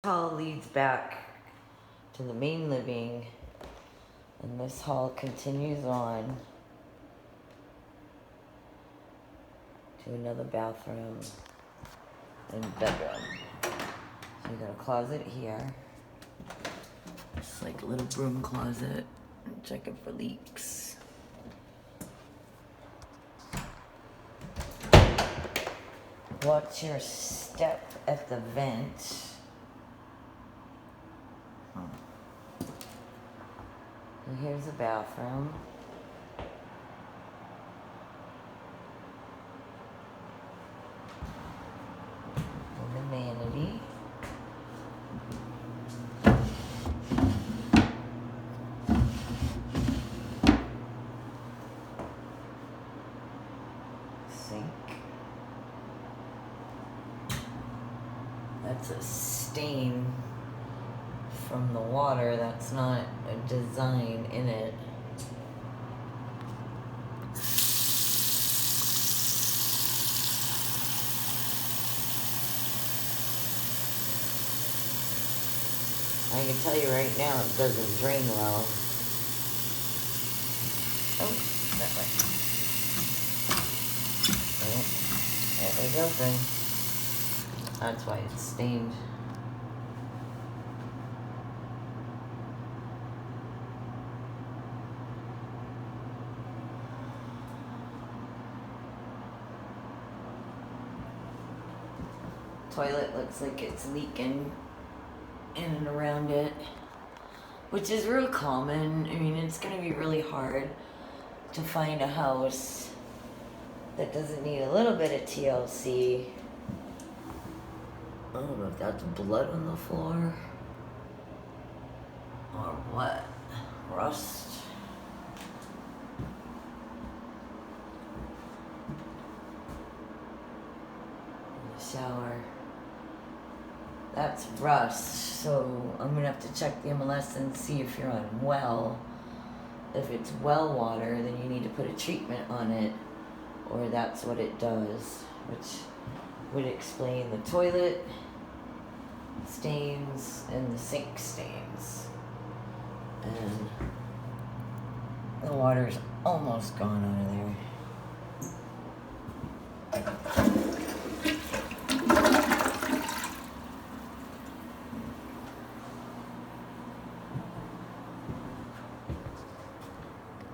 Hall leads back to the main living, and this hall continues on to another bathroom and bedroom. So you got a closet here. It's like a little broom closet. Checking for leaks. Watch your step at the vent. And here's the bathroom. And the vanity. Sink. That's a stain from the water. That's not a design in it. I can tell you right now, it doesn't drain well. Oh, that way. Oh, it was open. That's why it's stained. Toilet looks like it's leaking in and around it, which is real common. I mean, it's gonna be really hard to find a house that doesn't need a little bit of TLC. I don't know if that's blood on the floor or what. Rust. In the shower. That's rust, so I'm gonna have to check the MLS and see if you're on well. If it's well water, then you need to put a treatment on it, or that's what it does, which would explain the toilet stains and the sink stains. And the water's almost gone out of there.